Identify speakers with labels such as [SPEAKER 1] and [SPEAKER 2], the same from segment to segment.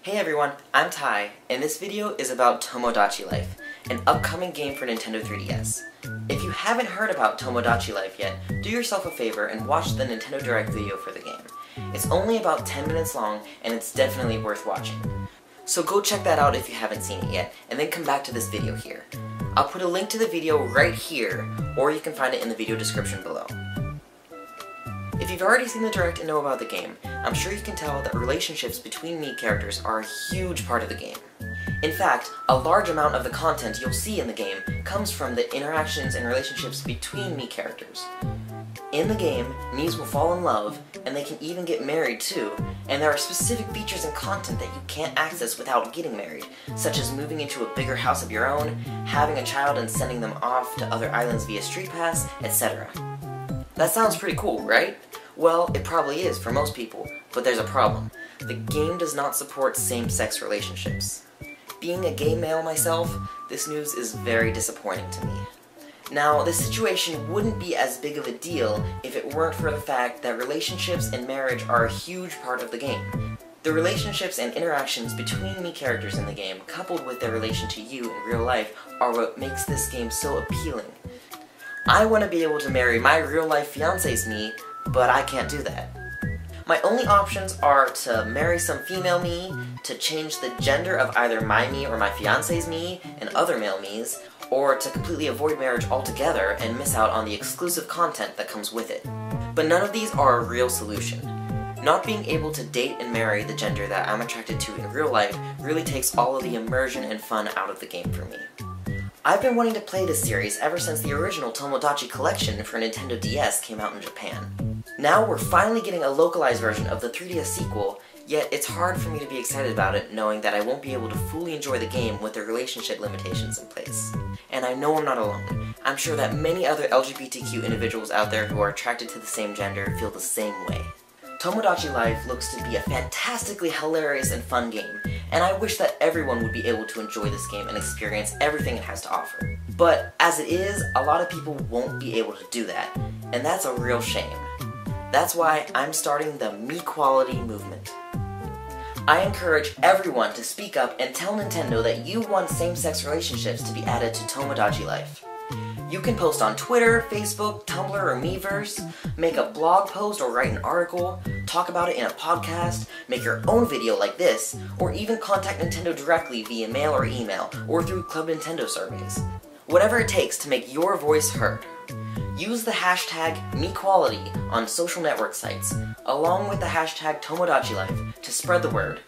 [SPEAKER 1] Hey everyone, I'm Ty, and this video is about Tomodachi Life, an upcoming game for Nintendo 3DS. If you haven't heard about Tomodachi Life yet, do yourself a favor and watch the Nintendo Direct video for the game. It's only about 10 minutes long, and it's definitely worth watching. So go check that out if you haven't seen it yet, and then come back to this video here. I'll put a link to the video right here, or you can find it in the video description below. If you've already seen the Direct and know about the game, I'm sure you can tell that relationships between Mii characters are a huge part of the game. In fact, a large amount of the content you'll see in the game comes from the interactions and relationships between Mii characters. In the game, Miis will fall in love, and they can even get married too, and there are specific features and content that you can't access without getting married, such as moving into a bigger house of your own, having a child and sending them off to other islands via Street Pass, etc. That sounds pretty cool, right? Well, it probably is for most people, but there's a problem. The game does not support same-sex relationships. Being a gay male myself, this news is very disappointing to me. Now, this situation wouldn't be as big of a deal if it weren't for the fact that relationships and marriage are a huge part of the game. The relationships and interactions between Mii characters in the game, coupled with their relation to you in real life, are what makes this game so appealing. I want to be able to marry my real-life fiancé's Mii, but I can't do that. My only options are to marry some female Mii, to change the gender of either my Mii or my fiancé's Mii and other male Miis, or to completely avoid marriage altogether and miss out on the exclusive content that comes with it. But none of these are a real solution. Not being able to date and marry the gender that I'm attracted to in real life really takes all of the immersion and fun out of the game for me. I've been wanting to play this series ever since the original Tomodachi collection for Nintendo DS came out in Japan. Now we're finally getting a localized version of the 3DS sequel, yet it's hard for me to be excited about it knowing that I won't be able to fully enjoy the game with the relationship limitations in place. And I know I'm not alone. I'm sure that many other LGBTQ individuals out there who are attracted to the same gender feel the same way. Tomodachi Life looks to be a fantastically hilarious and fun game, and I wish that everyone would be able to enjoy this game and experience everything it has to offer. But as it is, a lot of people won't be able to do that, and that's a real shame. That's why I'm starting the Miiquality movement. I encourage everyone to speak up and tell Nintendo that you want same-sex relationships to be added to Tomodachi Life. You can post on Twitter, Facebook, Tumblr, or Miiverse, make a blog post or write an article, talk about it in a podcast, make your own video like this, or even contact Nintendo directly via mail or email, or through Club Nintendo surveys. Whatever it takes to make your voice heard. Use the hashtag Miiquality on social network sites, along with the hashtag Tomodachi Life to spread the word.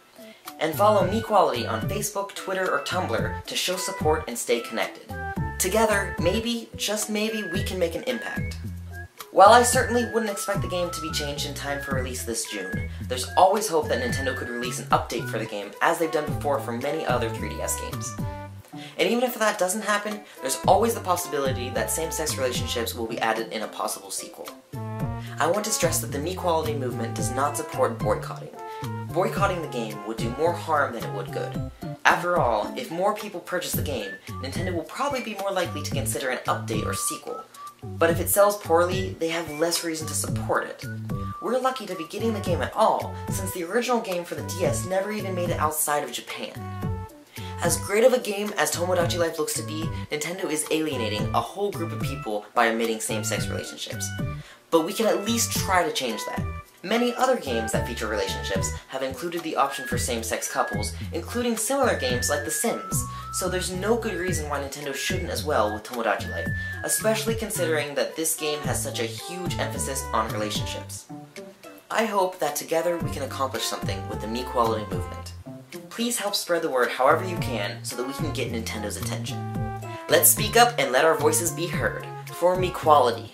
[SPEAKER 1] And follow Miiquality on Facebook, Twitter, or Tumblr to show support and stay connected. Together, maybe, just maybe, we can make an impact. While I certainly wouldn't expect the game to be changed in time for release this June, there's always hope that Nintendo could release an update for the game as they've done before for many other 3DS games. And even if that doesn't happen, there's always the possibility that same-sex relationships will be added in a possible sequel. I want to stress that the Miiquality movement does not support boycotting. Boycotting the game would do more harm than it would good. After all, if more people purchase the game, Nintendo will probably be more likely to consider an update or sequel. But if it sells poorly, they have less reason to support it. We're lucky to be getting the game at all, since the original game for the DS never even made it outside of Japan. As great of a game as Tomodachi Life looks to be, Nintendo is alienating a whole group of people by omitting same-sex relationships. But we can at least try to change that. Many other games that feature relationships have included the option for same-sex couples, including similar games like The Sims, so there's no good reason why Nintendo shouldn't as well with Tomodachi Life, especially considering that this game has such a huge emphasis on relationships. I hope that together we can accomplish something with the Miiquality movement. Please help spread the word however you can so that we can get Nintendo's attention. Let's speak up and let our voices be heard. For Miiquality.